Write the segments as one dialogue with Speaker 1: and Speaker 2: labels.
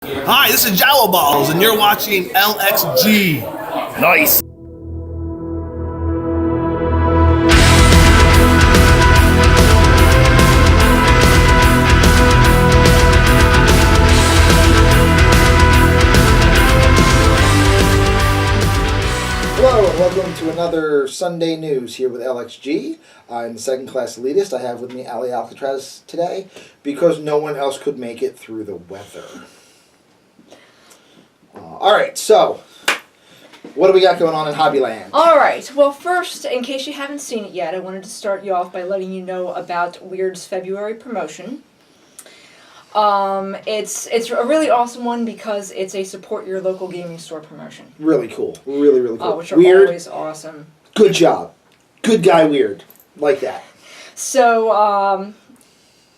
Speaker 1: Hi, this is Jowl Balls, and you're watching LXG. Nice.
Speaker 2: Hello and welcome to another Sunday News here with LXG. I'm the second class elitist. I have with me Ali Alcatraz today because no one else could make it through the weather. Alright, so what do we got going on in Hobbyland?
Speaker 3: Alright, well first, in case you haven't seen it yet, I wanted to start you off by letting you know about Wyrd's February promotion. It's a really awesome one because it's a support your local gaming store promotion.
Speaker 2: Really cool. Really, really cool.
Speaker 3: Which are
Speaker 2: Wyrd,
Speaker 3: always awesome.
Speaker 2: good job. Good guy, Wyrd. Like that.
Speaker 3: So,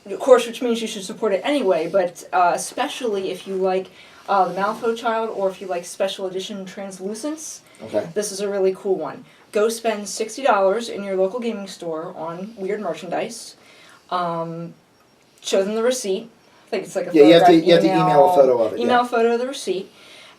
Speaker 3: of course, which means you should support it anyway, but especially if you like the Malifaux Child or if you like special edition translucents,
Speaker 2: Okay.
Speaker 3: this is a really cool one. Go spend $60 in your local gaming store on Wyrd merchandise. Show them the receipt. I think it's like a
Speaker 2: Yeah, you have to email a photo of it.
Speaker 3: Email a photo of the receipt,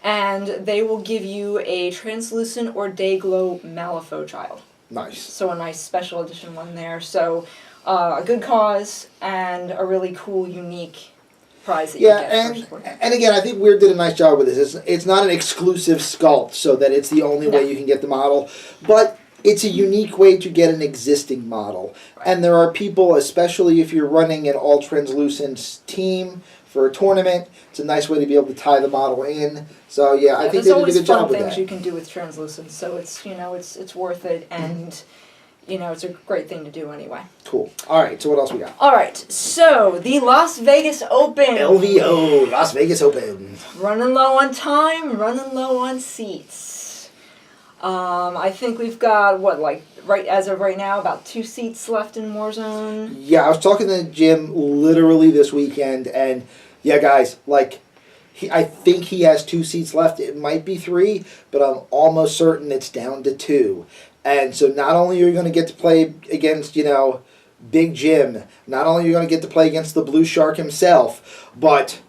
Speaker 3: and they will give you a translucent or day glow Malifaux Child.
Speaker 2: Nice.
Speaker 3: So a nice special edition one there. So a good cause and a really cool, unique prize that you get.
Speaker 2: And again, I think Wyrd did a nice job with this. It's not an exclusive sculpt so that it's the only way you can get the model, but it's a unique way to get an existing model.
Speaker 3: Right.
Speaker 2: And there are people, especially if you're running an all-translucent team for a tournament, it's a nice way to be able to tie the model in. So yeah, I think they did a good job with that.
Speaker 3: There's always fun things you can do with translucent, so it's it's worth it, and it's a great thing to do anyway.
Speaker 2: Cool. All right, so what else we got?
Speaker 3: All right, so the Las Vegas Open.
Speaker 2: LVO, Las Vegas Open.
Speaker 3: Running low on time, running low on seats. I think we've got, as of right now, about 2 seats left in Warzone.
Speaker 2: Yeah, I was talking to Jim literally this weekend, and yeah, guys, I think he has 2 seats left. It might be 3, but I'm almost certain it's down to 2. And so not only are you going to get to play against, Big Jim, not only are you going to get to play against the Blue Shark himself, but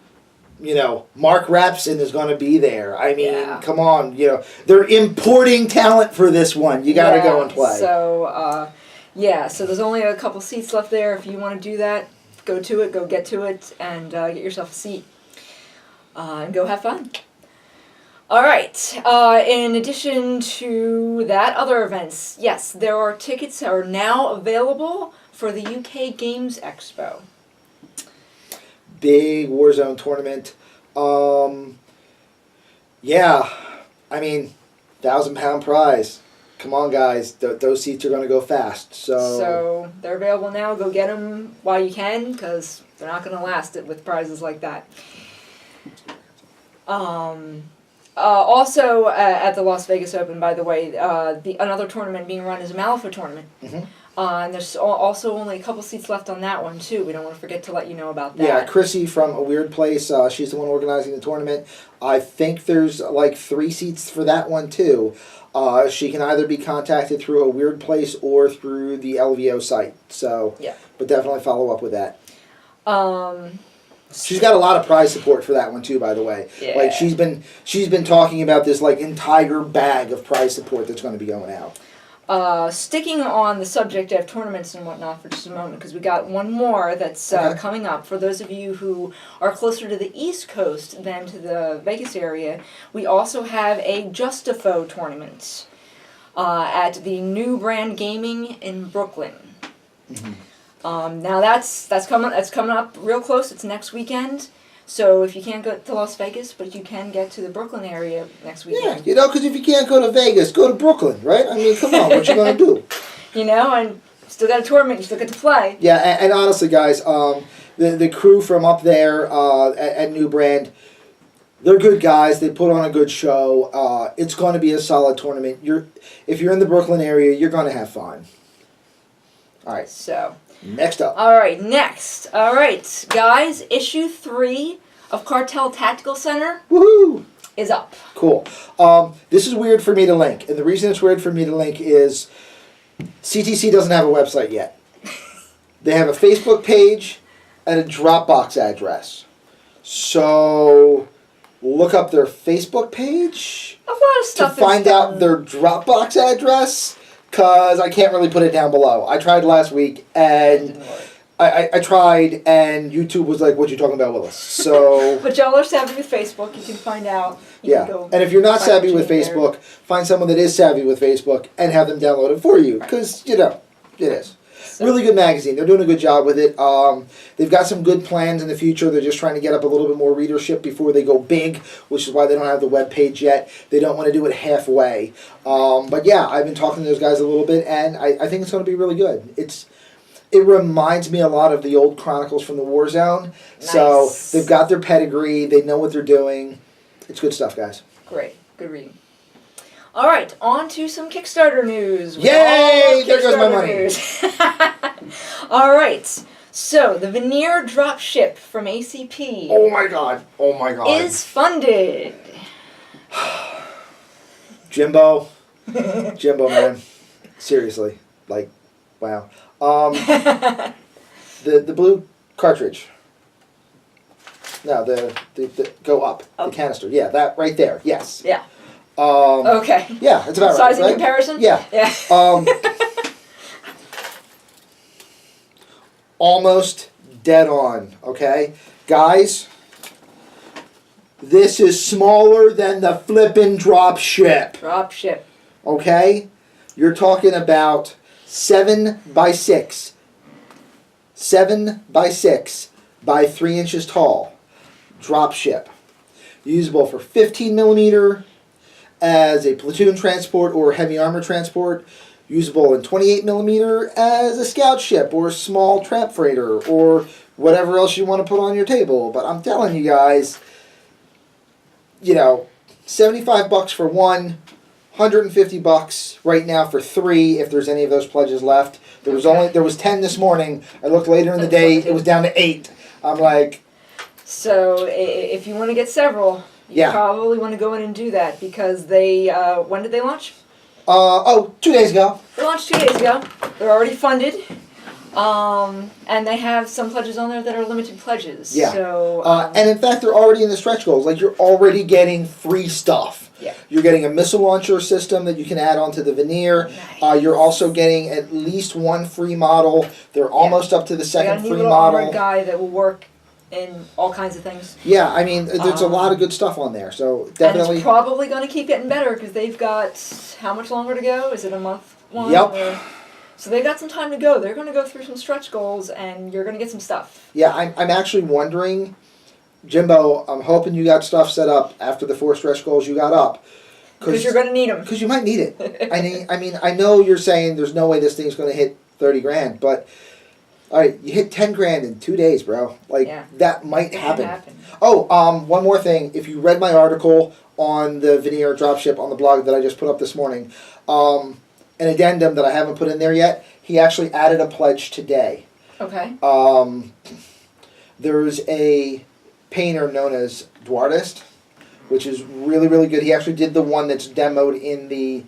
Speaker 2: Mark Rapson is going to be there. I mean, come on, they're importing talent for this one. You got to go and play.
Speaker 3: So, so there's only a couple seats left there. If you want to do that, go to it, go get to it, and get yourself a seat. And go have fun. All right. In addition to that, other events. Yes, there are tickets that are now available for the UK Games Expo.
Speaker 2: Big Warzone tournament. Yeah, I mean, £1,000 prize. Come on, guys. Those seats are going to go fast.
Speaker 3: So they're available now. Go get them while you can, because they're not going to last it with prizes like that. Also, at the Las Vegas Open, by the way, another tournament being run is a Malifaux tournament. Mm-hmm. And there's also only a couple seats left on that one, too. We don't want to forget to let you know about that.
Speaker 2: Yeah, Chrissy from A Wyrd Place, she's the one organizing the tournament. I think there's 3 seats for that one, too. She can either be contacted through A Wyrd Place or through the LVO site. So,
Speaker 3: yeah. But
Speaker 2: definitely follow up with that. She's got a lot of prize support for that one, too, by the way.
Speaker 3: Yeah.
Speaker 2: She's been talking about this, entire bag of prize support that's going to be going out.
Speaker 3: Sticking on the subject of tournaments and whatnot for just a moment, because we got one more that's coming up. For those of you who are closer to the East Coast than to the Vegas area, we also have a Justafaux tournament at the New Brand Gaming in Brooklyn. Mm-hmm. Now that's coming up real close. It's next weekend. So if you can't go to Las Vegas, but you can get to the Brooklyn area next weekend.
Speaker 2: Yeah, because if you can't go to Vegas, go to Brooklyn, right? I mean, come on, what you going to do?
Speaker 3: And still got a tournament, you still get to play.
Speaker 2: Yeah, and honestly, guys, the crew from up there at New Brand, they're good guys. They put on a good show. It's going to be a solid tournament. If you're in the Brooklyn area, you're going to have fun. All right.
Speaker 3: So...
Speaker 2: Next up.
Speaker 3: All right, guys, issue 3 of Cartel Tactical Center is up.
Speaker 2: Cool. This is weird for me to link, and the reason it's weird for me to link is CTC doesn't have a website yet. They have a Facebook page and a Dropbox address. So look up their Facebook page
Speaker 3: A lot of stuff
Speaker 2: to find
Speaker 3: is
Speaker 2: out
Speaker 3: done.
Speaker 2: their Dropbox address, because I can't really put it down below. I tried last week,
Speaker 3: It
Speaker 2: and
Speaker 3: didn't work.
Speaker 2: I tried, and YouTube was like, "What you talking about, Willis?" So
Speaker 3: But y'all are savvy with Facebook. You can find out. You
Speaker 2: yeah,
Speaker 3: can go
Speaker 2: and if you're not
Speaker 3: find
Speaker 2: savvy
Speaker 3: what
Speaker 2: with
Speaker 3: you need there.
Speaker 2: Facebook, find someone that is savvy with Facebook and have them download it for you, because you know it is.
Speaker 3: So-
Speaker 2: Really good magazine. They're doing a good job with it. They've got some good plans in the future. They're just trying to get up a little bit more readership before they go big, which is why they don't have the web page yet. They don't want to do it halfway. But yeah, I've been talking to those guys a little bit, and I think it's going to be really good. It reminds me a lot of the old Chronicles from the Warzone. So
Speaker 3: Nice.
Speaker 2: they've got their pedigree. They know what they're doing. It's good stuff, guys.
Speaker 3: Great. Good reading. All right, on to some Kickstarter news. We
Speaker 2: Yay!
Speaker 3: all love
Speaker 2: There goes my
Speaker 3: Kickstarter news. All right, so the Vanir Dropship from ACP
Speaker 2: Oh my god. Oh my god.
Speaker 3: is funded.
Speaker 2: Jimbo. Jimbo, man. Seriously. Like, wow. The blue cartridge. No, the go up.
Speaker 3: Up.
Speaker 2: The canister. Yeah, that right there. Yes.
Speaker 3: Yeah.
Speaker 2: Um,
Speaker 3: Okay.
Speaker 2: Yeah, it's about
Speaker 3: Size in
Speaker 2: right. Right?
Speaker 3: comparison?
Speaker 2: Yeah.
Speaker 3: Yeah.
Speaker 2: Almost dead on, okay? Guys, this is smaller than the flippin' Dropship,
Speaker 3: Dropship.
Speaker 2: okay? You're talking about 7 by 6. 7 by 6 by 3 inches tall. Dropship. Usable for 15 millimeter as a platoon transport or heavy armor transport. Usable in 28 millimeter as a scout ship or a small trap freighter or whatever else you want to put on your table. But I'm telling you guys, you know, $75 for one, $150 right now for 3 if there's any of those pledges left. There was 10 this morning. I looked later in the day, it was down to 8. I'm like,
Speaker 3: So if you want to get several, you
Speaker 2: Yeah.
Speaker 3: probably want to go in and do that because they, when did they launch?
Speaker 2: 2 days ago.
Speaker 3: They launched 2 days ago. They're already funded. And they have some pledges on there that are limited pledges.
Speaker 2: Yeah.
Speaker 3: So,
Speaker 2: And in fact, they're already in the stretch goals. Like, you're already getting free stuff.
Speaker 3: Yeah.
Speaker 2: You're getting a missile launcher system that you can add onto the Vanir.
Speaker 3: Nice.
Speaker 2: You're also getting at least one free model. They're almost up to the
Speaker 3: they got
Speaker 2: second
Speaker 3: a neat
Speaker 2: free
Speaker 3: little
Speaker 2: model.
Speaker 3: armored guy that will work in all kinds of things.
Speaker 2: Yeah, I mean, there's a lot of good stuff on there. So
Speaker 3: And
Speaker 2: definitely.
Speaker 3: it's probably going to keep getting better because they've got how much longer to go? Is it a month? One?
Speaker 2: Yep.
Speaker 3: Or- so they've got some time to go. They're going to go through some stretch goals, and you're going to get some stuff.
Speaker 2: Yeah, I'm actually wondering, Jimbo, I'm hoping you got stuff set up after the 4 stretch goals you got up.
Speaker 3: Because you're going to need them.
Speaker 2: Because you might need it. I mean, I know you're saying there's no way this thing's going to hit 30 grand, but all right, you hit 10 grand in 2 days, bro. Like,
Speaker 3: Yeah.
Speaker 2: that might
Speaker 3: It
Speaker 2: happen.
Speaker 3: can happen.
Speaker 2: Oh, one more thing. If you read my article on the Vanir Dropship on the blog that I just put up this morning, an addendum that I haven't put in there yet, he actually added a pledge today.
Speaker 3: Okay.
Speaker 2: There's a painter known as Dwartist, which is really, really good. He actually did the one that's demoed in the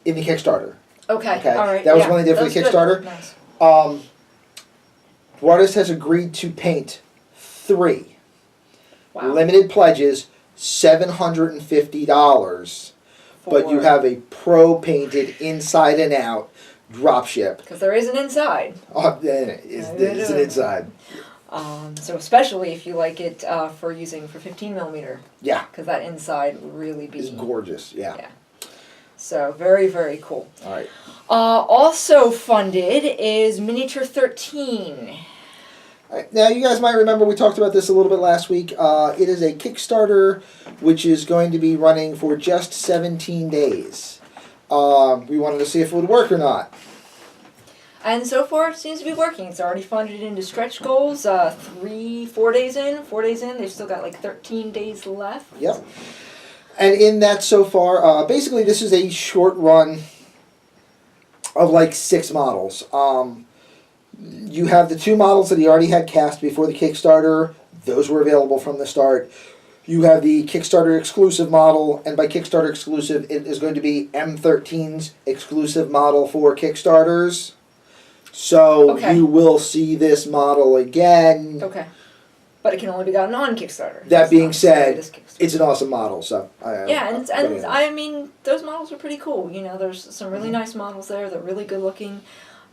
Speaker 2: Kickstarter.
Speaker 3: Okay.
Speaker 2: Okay.
Speaker 3: All right.
Speaker 2: That was
Speaker 3: yeah.
Speaker 2: one they did for the
Speaker 3: That's good.
Speaker 2: Kickstarter.
Speaker 3: Nice.
Speaker 2: Dwartist has agreed to paint 3
Speaker 3: Wow.
Speaker 2: limited pledges, $750. But you have a pro painted inside and out dropship.
Speaker 3: Because there is an inside.
Speaker 2: It's an inside.
Speaker 3: So especially if you like it for using for 15 millimeter,
Speaker 2: Yeah,
Speaker 3: because that inside would really be.
Speaker 2: it's gorgeous. Yeah.
Speaker 3: Yeah. So very, very cool.
Speaker 2: All right.
Speaker 3: Also funded is Miniature 13.
Speaker 2: All right. Now, you guys might remember we talked about this a little bit last week. It is a Kickstarter which is going to be running for just 17 days. We wanted to see if it would work or not.
Speaker 3: And so far, it seems to be working. It's already funded into stretch goals. 4 days in. 4 days in. They've still got like 13 days left.
Speaker 2: Yep. And in that so far, basically this is a short run of like 6 models. You have the 2 models that he already had cast before the Kickstarter. Those were available from the start. You have the Kickstarter exclusive model, and by Kickstarter exclusive, it is going to be M13's exclusive model for Kickstarters. So
Speaker 3: Okay.
Speaker 2: you will see this model again.
Speaker 3: Okay. But it can only be gotten on Kickstarter.
Speaker 2: That
Speaker 3: It's
Speaker 2: being
Speaker 3: not necessarily
Speaker 2: said,
Speaker 3: this Kickstarter.
Speaker 2: it's an awesome model. So
Speaker 3: I mean, those models are pretty cool. You know, there's some really nice models there. They're really good looking.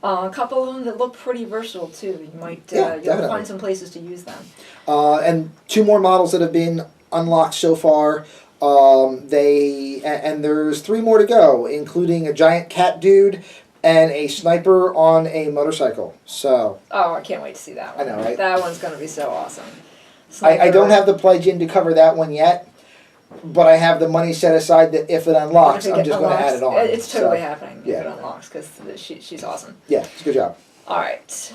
Speaker 3: A couple of them that look pretty versable too. You might you'll find some places to use them.
Speaker 2: And 2 more models that have been unlocked so far. And there's 3 more to go, including a giant cat dude and a sniper on a motorcycle. So.
Speaker 3: Oh, I can't wait to see that one.
Speaker 2: I know, right?
Speaker 3: That one's gonna be so awesome.
Speaker 2: I don't have the pledge in to cover that one yet, but I have the money set aside that if it unlocks, I'm just going to add it on.
Speaker 3: It's totally happening if
Speaker 2: yeah.
Speaker 3: it unlocks, because she's awesome.
Speaker 2: Yeah, it's a good job.
Speaker 3: All right.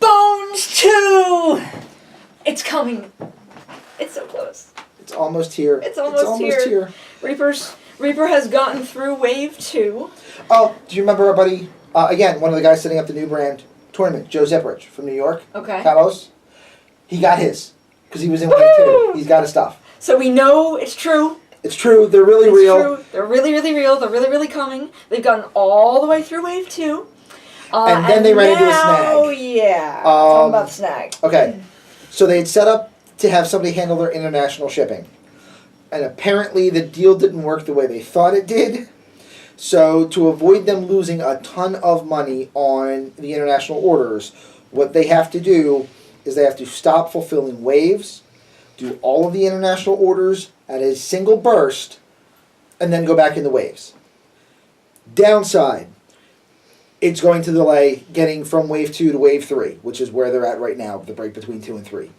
Speaker 3: Bones 2! It's coming. It's so close.
Speaker 2: It's almost here.
Speaker 3: It's almost here. Reaper has gotten through Wave 2.
Speaker 2: Oh, do you remember our buddy, again, one of the guys setting up the new brand tournament, Joe Zipprich from New York?
Speaker 3: Okay.
Speaker 2: Palos? He got his, because he was in Wave 2. He's got his stuff.
Speaker 3: So we know it's true.
Speaker 2: It's true. They're really real.
Speaker 3: True. They're really, really real. They're really, really coming. They've gotten all the way through Wave 2.
Speaker 2: And then they ran into a snag.
Speaker 3: Oh, yeah. Talking about the snag.
Speaker 2: Okay. So they had set up to have somebody handle their international shipping. And apparently the deal didn't work the way they thought it did. So to avoid them losing a ton of money on the international orders, what they have to do is they have to stop fulfilling waves, do all of the international orders at a single burst, and then go back into waves. Downside, it's going to delay getting from Wave 2 to Wave 3, which is where they're at right now, the break between 2 and 3.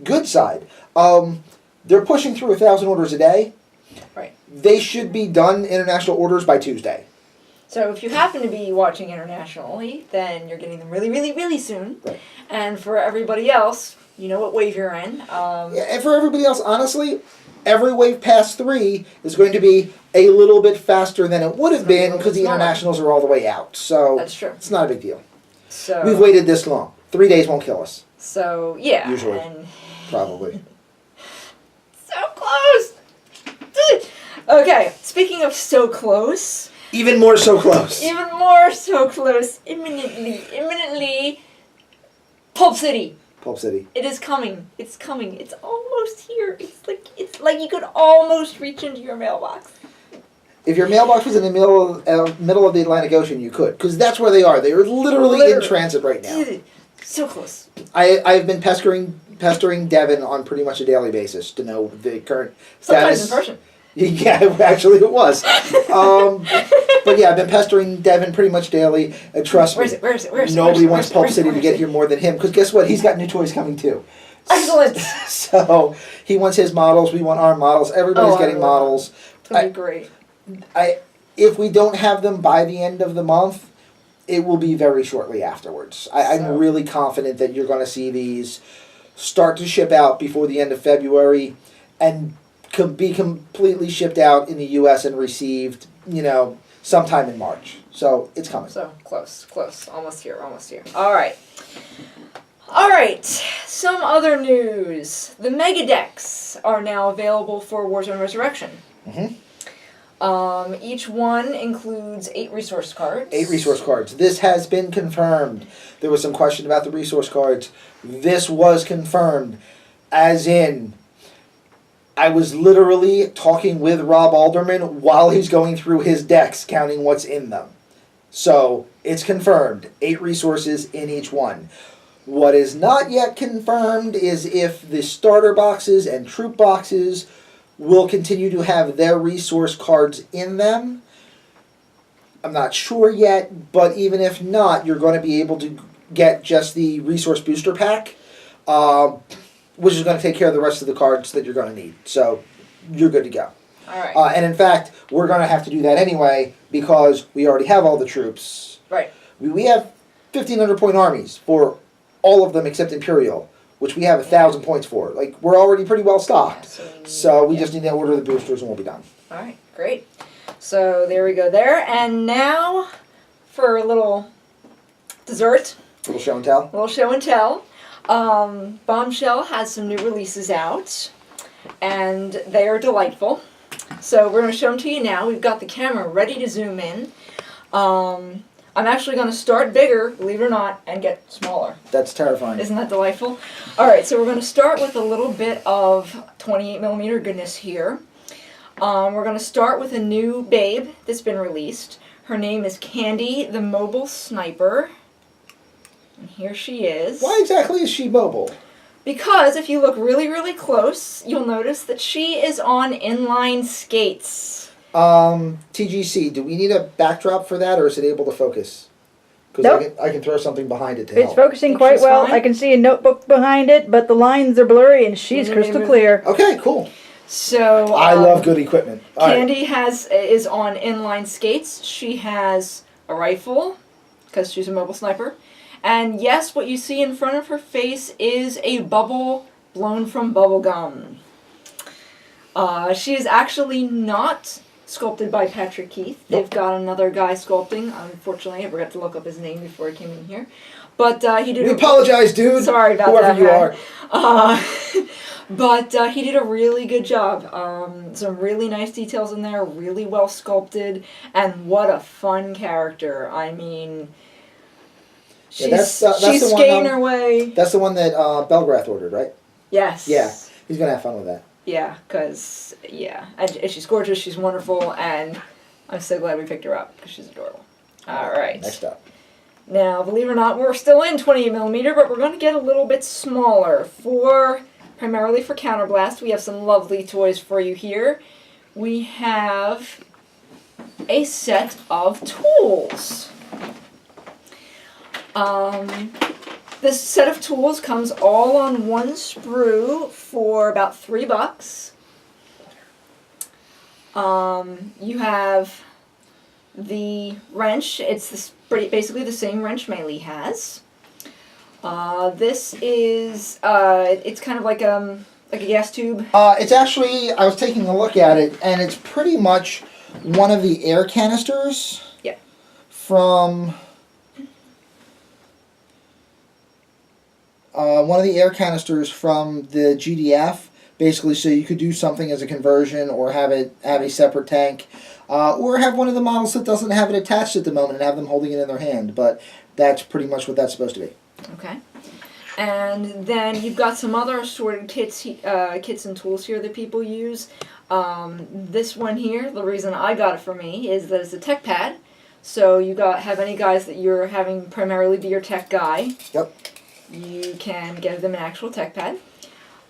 Speaker 2: Good side, they're pushing through 1,000 orders a day.
Speaker 3: Right.
Speaker 2: They should be done international orders by Tuesday.
Speaker 3: So if you happen to be watching internationally, then you're getting them really, really, really soon.
Speaker 2: Right.
Speaker 3: And for everybody else, you know what wave you're in.
Speaker 2: Yeah, and for everybody else, honestly, every wave past 3 is going to be a little bit faster than it would have been because the internationals are all the way out. So
Speaker 3: that's true.
Speaker 2: It's not a big deal.
Speaker 3: So
Speaker 2: we've waited this long. 3 days won't kill us.
Speaker 3: So yeah.
Speaker 2: Usually.
Speaker 3: And
Speaker 2: probably.
Speaker 3: So close. Okay, speaking of so close.
Speaker 2: Even more so close.
Speaker 3: Even more so close. Imminently. Pulp City.
Speaker 2: Pulp City.
Speaker 3: It is coming. It's coming. It's almost here. It's like you could almost reach into your mailbox.
Speaker 2: If your mailbox was in the middle of the Atlantic Ocean, you could, because that's where they are. They are literally in transit right now.
Speaker 3: So close.
Speaker 2: I've been pestering Devin on pretty much a daily basis to know the current status.
Speaker 3: Sometimes in person.
Speaker 2: Yeah, actually it was. But yeah, I've been pestering Devin pretty much daily. And trust me,
Speaker 3: Where is it?
Speaker 2: nobody wants Pulp City to get here more than him. Because guess what? He's got new toys coming too.
Speaker 3: Excellent.
Speaker 2: So he wants his models. We want our models. Everybody's getting models.
Speaker 3: That'd be great.
Speaker 2: If we don't have them by the end of the month, it will be very shortly afterwards. I'm really confident that you're going to see these start to ship out before the end of February and could be completely shipped out in the U.S. and received, sometime in March. So it's coming.
Speaker 3: So close. Almost here. All right. Some other news. The Megadecks are now available for Warzone Resurrection.
Speaker 2: Mm-hmm.
Speaker 3: Each one includes 8 resource cards.
Speaker 2: 8 resource cards. This has been confirmed. There was some question about the resource cards. This was confirmed. As in, I was literally talking with Rob Alderman while he's going through his decks, counting what's in them. So, it's confirmed. 8 resources in each one. What is not yet confirmed is if the starter boxes and troop boxes will continue to have their resource cards in them. I'm not sure yet, but even if not, you're going to be able to get just the resource booster pack, which is going to take care of the rest of the cards that you're going to need. So you're good to go.
Speaker 3: All right.
Speaker 2: And in fact, we're going to have to do that anyway because we already have all the troops.
Speaker 3: Right.
Speaker 2: We have 1,500 point armies for all of them except Imperial, which we have 1,000 points for. Like, we're already pretty well stocked.
Speaker 3: Yeah,
Speaker 2: so we just need to order the boosters and we'll be done.
Speaker 3: All right, great. So there we go there. And now for a little dessert.
Speaker 2: Little show and tell.
Speaker 3: Little show and tell. Bombshell has some new releases out, and they are delightful. So we're going to show them to you now. We've got the camera ready to zoom in. I'm actually going to start bigger, believe it or not, and get smaller.
Speaker 2: That's terrifying.
Speaker 3: Isn't that delightful? Alright, so we're going to start with a little bit of 28mm goodness here. We're going to start with a new babe that's been released. Her name is Candy the Mobile Sniper. And here she is.
Speaker 2: Why exactly is she mobile?
Speaker 3: Because if you look really, really close, you'll notice that she is on inline skates.
Speaker 2: TGC, do we need a backdrop for that, or is it able to focus? Because
Speaker 4: Nope.
Speaker 2: I can throw something behind it to
Speaker 4: It's
Speaker 2: help.
Speaker 4: focusing
Speaker 3: Think
Speaker 4: quite
Speaker 3: she's
Speaker 4: well.
Speaker 3: fine?
Speaker 4: I can see a notebook behind it, but the lines are blurry and she's
Speaker 3: Mhm.
Speaker 4: crystal clear.
Speaker 2: Okay, cool.
Speaker 3: So
Speaker 2: I love good equipment. All right.
Speaker 3: Candy is on inline skates. She has a rifle because she's a mobile sniper, and yes, what you see in front of her face is a bubble blown from bubble gum. She is actually not sculpted by Patrick Keith. They've got another guy sculpting. Unfortunately, I forgot to look up his name before I came in here, but he did.
Speaker 2: We apologize, dude.
Speaker 3: Sorry about
Speaker 2: whoever
Speaker 3: that,
Speaker 2: you
Speaker 3: man.
Speaker 2: are.
Speaker 3: But he did a really good job. Some really nice details in there, really well sculpted, and what a fun character. I mean, she's,
Speaker 2: Yeah, that's
Speaker 3: she's
Speaker 2: the one,
Speaker 3: skating her way.
Speaker 2: That's the one that Belgrath ordered, right?
Speaker 3: Yes.
Speaker 2: Yeah. He's gonna have fun with that.
Speaker 3: Yeah, because, yeah. And she's gorgeous, she's wonderful, and I'm so glad we picked her up, because she's adorable. Alright.
Speaker 2: Next up.
Speaker 3: Now, believe it or not, we're still in 28mm, but we're going to get a little bit smaller. Primarily for Counterblast, we have some lovely toys for you here. We have a set of tools. This set of tools comes all on one sprue for about $3. You have the wrench. It's basically the same wrench Melee has. This is it's kind of like a gas tube.
Speaker 2: It's actually, I was taking a look at it, and it's pretty much one of the air canisters.
Speaker 3: Yeah.
Speaker 2: From one of the air canisters from the GDF, basically, so you could do something as a conversion, or have a separate tank, or have one of the models that doesn't have it attached at the moment and have them holding it in their hand. But that's pretty much what that's supposed to be.
Speaker 3: Okay. And then you've got some other assorted kits and tools here that people use. This one here, the reason I got it for me is that it's a tech pad. So you have any guys that you're having primarily be your tech guy.
Speaker 2: Yep.
Speaker 3: You can give them an actual tech pad.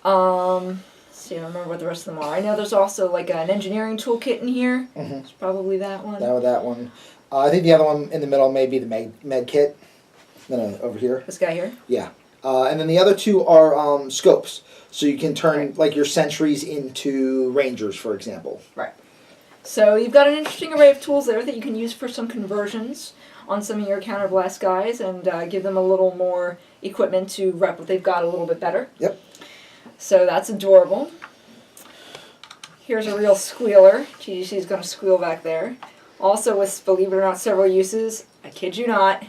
Speaker 3: Let's see, I don't remember what the rest of them are. I know there's also like an engineering toolkit in here.
Speaker 2: Mm-hmm.
Speaker 3: It's probably that one.
Speaker 2: That one. I think the other one in the middle may be the med kit. No, over here.
Speaker 3: This guy here?
Speaker 2: Yeah. And then the other two are scopes. So you can turn like your sentries into rangers, for example.
Speaker 3: Right. So you've got an interesting array of tools there that you can use for some conversions on some of your counterblast guys and give them a little more equipment to rep what they've got a little bit better.
Speaker 2: Yep.
Speaker 3: So that's adorable. Here's a real squealer. GGC's going to squeal back there. Also with, believe it or not, several uses. I kid you not.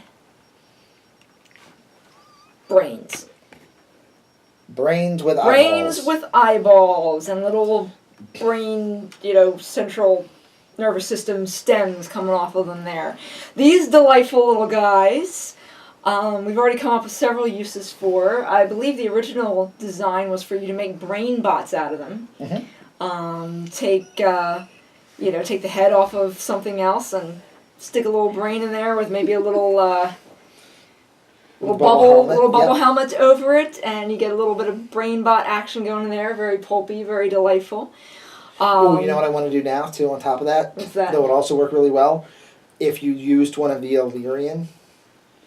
Speaker 3: Brains.
Speaker 2: Brains with
Speaker 3: Brains
Speaker 2: eyeballs.
Speaker 3: with eyeballs and little brain, central nervous system stems coming off of them there. These delightful little guys, we've already come up with several uses for. I believe the original design was for you to make brain bots out of them.
Speaker 2: Mm-hmm.
Speaker 3: Take the head off of something else and stick a little brain in there with maybe a little bubble helmet over it, and you get a little bit of brain bot action going in there. Very pulpy, very delightful.
Speaker 2: Oh, you know what I want to do now too? On top of that,
Speaker 3: What's that?
Speaker 2: That would also work really well if you used one of the Illyrian,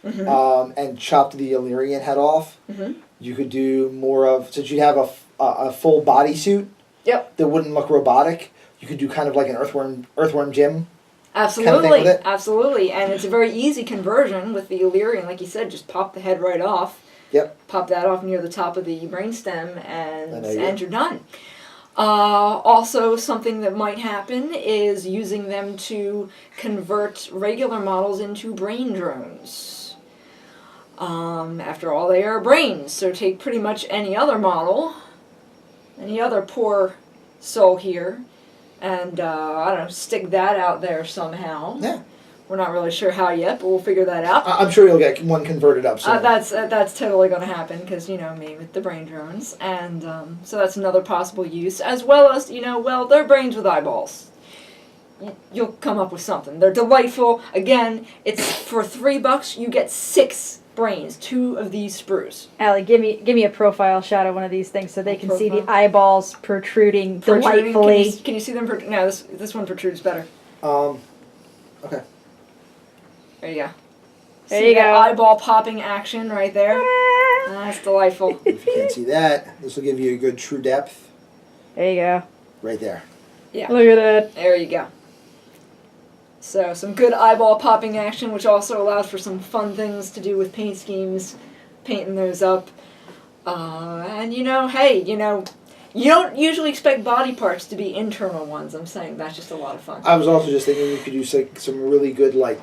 Speaker 2: and chopped the Illyrian head off.
Speaker 3: Mm-hmm.
Speaker 2: You could do more of, since you'd have a full bodysuit.
Speaker 3: Yep.
Speaker 2: That wouldn't look robotic. You could do kind of like an Earthworm Jim.
Speaker 3: Absolutely,
Speaker 2: kind of thing with it.
Speaker 3: absolutely, and it's a very easy conversion with the Illyrian. Like you said, just pop the head right off.
Speaker 2: Yep.
Speaker 3: Pop that off near the top of the brainstem, and you're done. Also, something that might happen is using them to convert regular models into brain drones. After all, they are brains, so take pretty much any other model, any other poor soul here, and, I don't know, stick that out there somehow.
Speaker 2: Yeah.
Speaker 3: We're not really sure how yet, but we'll figure that out.
Speaker 2: I'm sure you'll get one converted up soon.
Speaker 3: That's totally going to happen because, you know me with the brain drones. And so that's another possible use. As well as, you know, well, they're brains with eyeballs. You'll come up with something. They're delightful. Again, it's for $3, you get 6 brains, 2 of these sprues.
Speaker 4: Allie, give me a profile shot of one of these things so they can see the
Speaker 3: Profile?
Speaker 4: eyeballs protruding delightfully.
Speaker 3: Can you see them? No, this one protrudes better.
Speaker 2: Okay.
Speaker 3: There you go.
Speaker 4: There
Speaker 3: See
Speaker 4: you
Speaker 3: that
Speaker 4: go.
Speaker 3: eyeball popping action right there? That's delightful.
Speaker 2: If you can't see that, this will give you a good true depth
Speaker 4: There you go.
Speaker 2: right there.
Speaker 3: Yeah.
Speaker 4: Look at that.
Speaker 3: There you go. So some good eyeball popping action, which also allows for some fun things to do with paint schemes, painting those up. And you know, hey, you know, you don't usually expect body parts to be internal ones. I'm saying that's just a lot of fun.
Speaker 2: I was also just thinking you could use like some really good like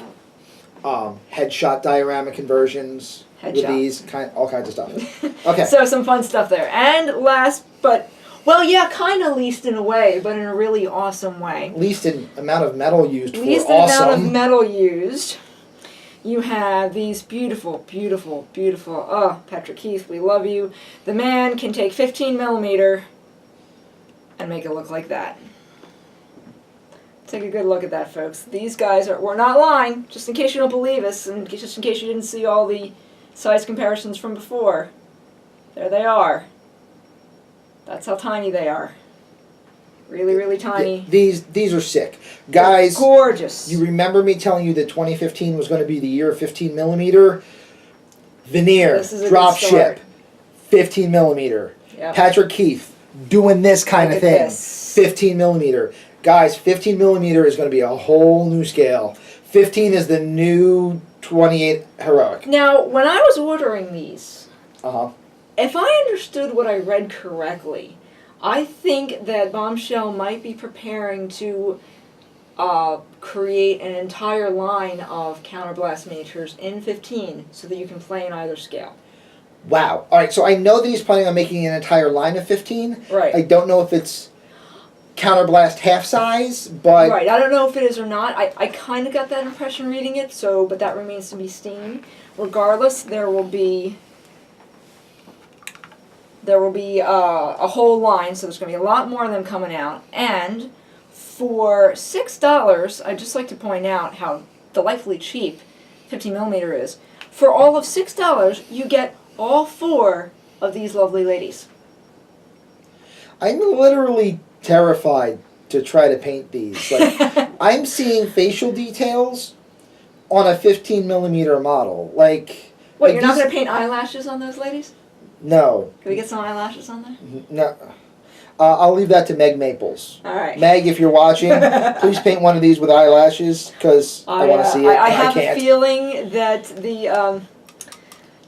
Speaker 2: headshot diorama conversions with
Speaker 3: Headshot.
Speaker 2: these all kinds of stuff. Okay.
Speaker 3: So some fun stuff there. And last, but well, yeah, kind of least in a way, but in a really awesome way.
Speaker 2: Least in amount of metal used
Speaker 3: Least
Speaker 2: for
Speaker 3: in
Speaker 2: awesome.
Speaker 3: amount of metal used. You have these beautiful, beautiful, beautiful. Oh, Patrick Heath, we love you. The man can take 15mm and make it look like that. Take a good look at that, folks. These guys we're not lying, just in case you don't believe us, and just in case you didn't see all the size comparisons from before. There they are. That's how tiny they are. Really, really tiny.
Speaker 2: These are sick. Guys,
Speaker 3: they're gorgeous.
Speaker 2: you remember me telling you that 2015 was going to be the year of 15mm? Vanir,
Speaker 3: This is a good
Speaker 2: Dropship,
Speaker 3: start.
Speaker 2: 15mm.
Speaker 3: Yep.
Speaker 2: Patrick Keith, doing this kind
Speaker 3: Look
Speaker 2: of
Speaker 3: at
Speaker 2: thing.
Speaker 3: this.
Speaker 2: 15mm. Guys, 15mm is going to be a whole new scale. 15 is the new 28 heroic.
Speaker 3: Now, when I was ordering these,
Speaker 2: Uh-huh.
Speaker 3: if I understood what I read correctly, I think that Bombshell might be preparing to create an entire line of counterblast miniatures in 15 so that you can play in either scale.
Speaker 2: Wow. All right, so I know that he's planning on making an entire line of 15.
Speaker 3: Right.
Speaker 2: I don't know if it's counterblast half size, but
Speaker 3: Right, I don't know if it is or not. I kind of got that impression reading it, but that remains to be seen. Regardless, there will be a whole line, so there's going to be a lot more of them coming out. And for $6, I'd just like to point out how delightfully cheap 15mm is. For all of $6, you get all 4 of these lovely ladies.
Speaker 2: I'm literally terrified to try to paint these. Like, I'm seeing facial details on a 15mm model. Like,
Speaker 3: What,
Speaker 2: like
Speaker 3: you're not
Speaker 2: these-
Speaker 3: going to paint eyelashes on those ladies?
Speaker 2: No,
Speaker 3: Can we get some eyelashes on there?
Speaker 2: no. I'll leave that to Meg Maples.
Speaker 3: All right.
Speaker 2: Meg, if you're watching, please paint one of these with eyelashes because I want to see it.
Speaker 3: I
Speaker 2: and
Speaker 3: have
Speaker 2: can't.
Speaker 3: a feeling that the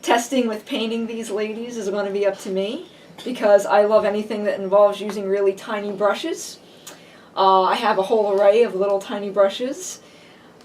Speaker 3: testing with painting these ladies is going to be up to me because I love anything that involves using really tiny brushes. I have a whole array of little tiny brushes.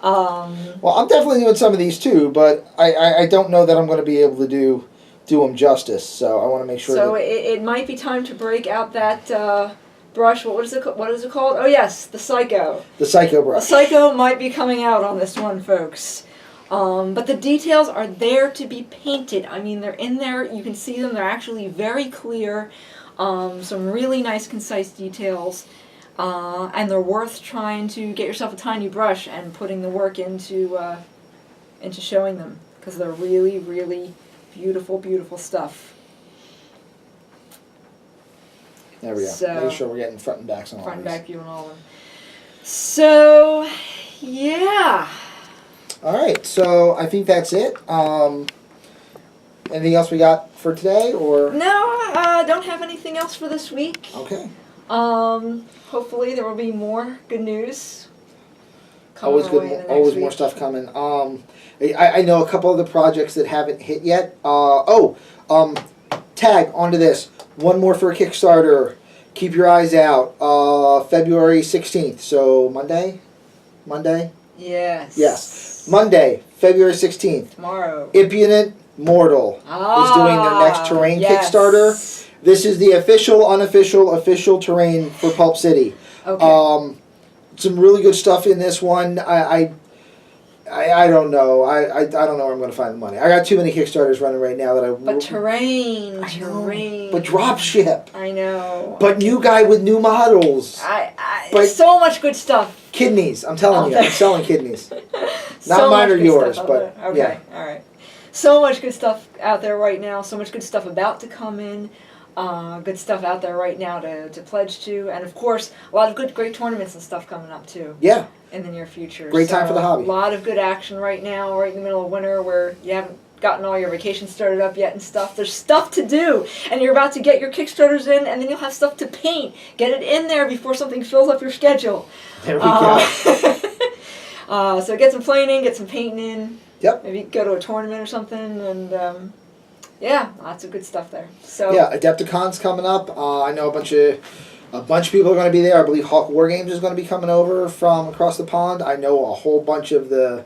Speaker 2: Well, I'm definitely doing some of these too, but I don't know that I'm going to be able to do them justice. So I want to make sure.
Speaker 3: So
Speaker 2: that
Speaker 3: it might be time to break out that brush. What is it called? Oh yes, the Psycho.
Speaker 2: the Psycho
Speaker 3: A
Speaker 2: brush.
Speaker 3: Psycho might be coming out on this one, folks. But the details are there to be painted. I mean, they're in there. You can see them. They're actually very clear. Some really nice, concise details. And they're worth trying to get yourself a tiny brush and putting the work into showing them. Because they're really, really beautiful, beautiful stuff.
Speaker 2: There we go.
Speaker 3: So-
Speaker 2: Make sure we're getting front and backs on all
Speaker 3: Front and
Speaker 2: these.
Speaker 3: back view and all of them. So, yeah.
Speaker 2: All right, so I think that's it. Anything else we got for today, or
Speaker 3: No, I don't have anything else for this week.
Speaker 2: okay?
Speaker 3: Hopefully there will be more good news. coming
Speaker 2: Always
Speaker 3: our
Speaker 2: good.
Speaker 3: way in the next
Speaker 2: Always more
Speaker 3: week.
Speaker 2: stuff coming. I know a couple of the projects that haven't hit yet. Tag onto this. One more for a Kickstarter. Keep your eyes out. February 16th. So Monday.
Speaker 3: Yes.
Speaker 2: Yes. Monday, February 16th.
Speaker 3: Tomorrow.
Speaker 2: Impudent Mortal is doing their next terrain
Speaker 3: yes.
Speaker 2: Kickstarter. This is the official, official terrain for Pulp City.
Speaker 3: Okay.
Speaker 2: Some really good stuff in this one. I don't know. I don't know where I'm going to find the money. I got too many Kickstarters running right now that I.
Speaker 3: But terrain.
Speaker 2: But dropship.
Speaker 3: I know.
Speaker 2: But new guy with new models. But
Speaker 3: so much good stuff.
Speaker 2: Kidneys. I'm telling you, I'm selling kidneys. Not
Speaker 3: So
Speaker 2: mine
Speaker 3: much
Speaker 2: or
Speaker 3: good
Speaker 2: yours,
Speaker 3: stuff
Speaker 2: but
Speaker 3: out there. Okay,
Speaker 2: yeah.
Speaker 3: all right. So much good stuff out there right now. So much good stuff about to come in. Good stuff out there right now to pledge to, and of course, a lot of great tournaments and stuff coming up too.
Speaker 2: Yeah.
Speaker 3: In the near future.
Speaker 2: Great time for the hobby.
Speaker 3: A lot of good action right now, right in the middle of winter, where you haven't gotten all your vacations started up yet and stuff. There's stuff to do, and you're about to get your Kickstarters in, and then you'll have stuff to paint. Get it in there before something fills up your schedule.
Speaker 2: There we go.
Speaker 3: So get some playing in, get some painting in.
Speaker 2: Yep.
Speaker 3: Maybe go to a tournament or something, and yeah, lots of good stuff there. So
Speaker 2: yeah, Adepticon's coming up. I know a bunch of people are going to be there. I believe Hawk Wargames is going to be coming over from across the pond. I know a whole bunch of the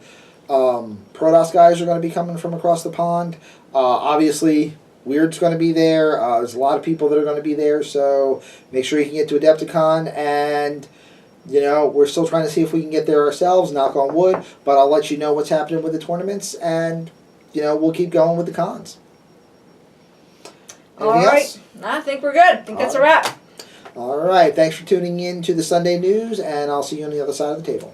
Speaker 2: Protoss guys are going to be coming from across the pond. Obviously, Wyrd's going to be there. There's a lot of people that are going to be there, so make sure you can get to Adepticon. And, you know, we're still trying to see if we can get there ourselves, knock on wood, but I'll let you know what's happening with the tournaments, and, you know, we'll keep going with the cons. Anything else?
Speaker 3: I think we're good. I think that's a wrap.
Speaker 2: All right. Thanks for tuning in to the Sunday News, and I'll see you on the other side of the table.